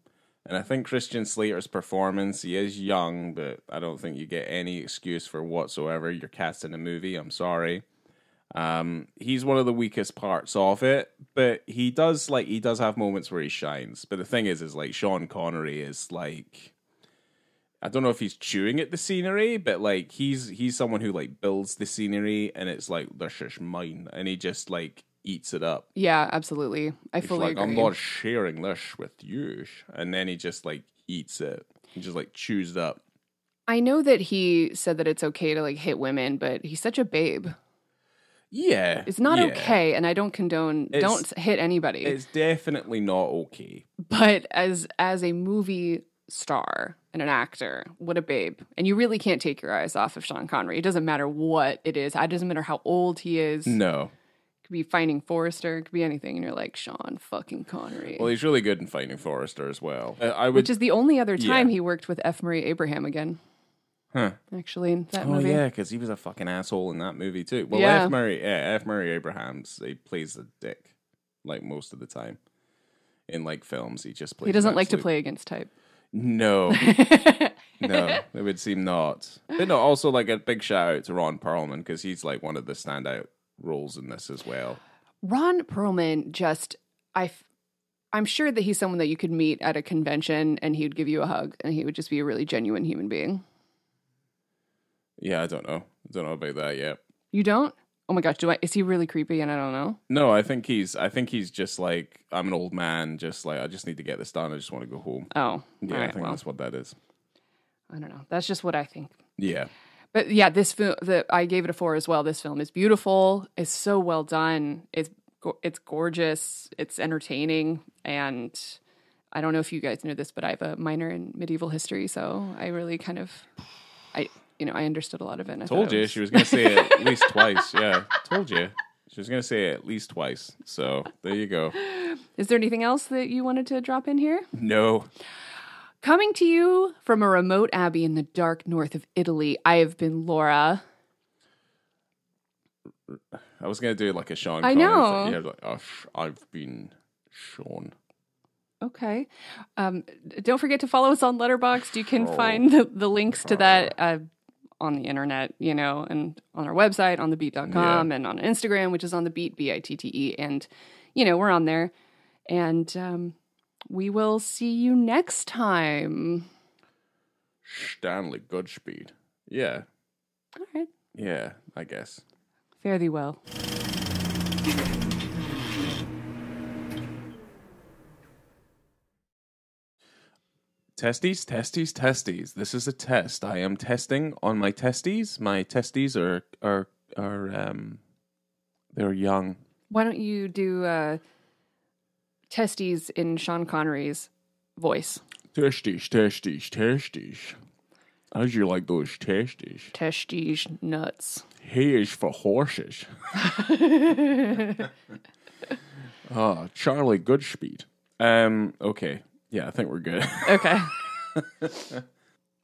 And I think Christian Slater's performance, he is young, but I don't think you get any excuse for whatsoever. You're casting a movie, I'm sorry. He's one of the weakest parts of it, but he does have moments where he shines. But the thing is like Sean Connery is like, I don't know if he's chewing at the scenery, but like he's someone who like builds the scenery, and it's like, this is mine, and he just like eats it up.
Yeah, absolutely. I fully agree.
I'm not sharing this with you. And then he just like eats it. He just like chews it up.
I know that he said that it's okay to like hit women, but he's such a babe.
Yeah.
It's not okay, and I don't condone, don't hit anybody.
It's definitely not okay.
But as a movie star and an actor, what a babe. And you really can't take your eyes off of Sean Connery. It doesn't matter what it is. It doesn't matter how old he is.
No.
Could be Finding Forrester. It could be anything. And you're like, Sean fucking Connery.
Well, he's really good in Finding Forrester as well. I would.
Which is the only other time
Yeah.
he worked with F. Murray Abraham again.
Huh.
Actually, in that
Oh
movie.
yeah, because he was a fucking asshole in that movie too. Well,
Yeah.
F. Murray Abrahams, he plays a dick like most of the time in like films. He just plays.
He doesn't like to
absolute-
play against type.
No, no, it would seem not. But no, also like a big shout out to Ron Perlman because he's like one of the standout roles in this as well.
Ron Perlman I'm sure that he's someone that you could meet at a convention and he would give you a hug and he would just be a really genuine human being.
Yeah, I don't know about that yet.
You don't? Oh my gosh, is he really creepy and I don't know?
No, I think he's just like, I'm an old man, just like, I just need to get this done. I just want to go home.
Oh.
Yeah,
all
I
right,
think that's what that is.
I don't know. That's just what I think.
Yeah.
But yeah, this film, I gave it a 4 as well. This film is beautiful. It's so well done. It's gorgeous. It's entertaining. And I don't know if you guys know this, but I have a minor in medieval history. So I really kind of, I understood a lot of it. And I
Told
thought
you she was going to say it at least twice. Yeah, told you. She was going to say it at least twice. So there you go.
Is there anything else that you wanted to drop in here?
No.
Coming to you from a remote abbey in the dark north of Italy, I have been Laura.
I was going to do like a Sean
I
Connery
know.
thing. Yeah, like, I've been Sean.
Okay. Don't forget to follow us on Letterboxd. You can find the links to that on the internet, and on our website, on thebeat.com, and on Instagram, which is on the Beat, BITTE. And, we're on there. And we will see you next time.
Stanley Goodspeed. Yeah.
All right.
Yeah, I guess.
Fare thee well.
Testes. This is a test. I am testing on my testes. My testes are they're young.
Why don't you do testes in Sean Connery's voice?
Testes. How'd you like those testes?
Testes nuts.
He is for horses. Charlie Goodspeed. Okay. Yeah, I think we're good.
Okay.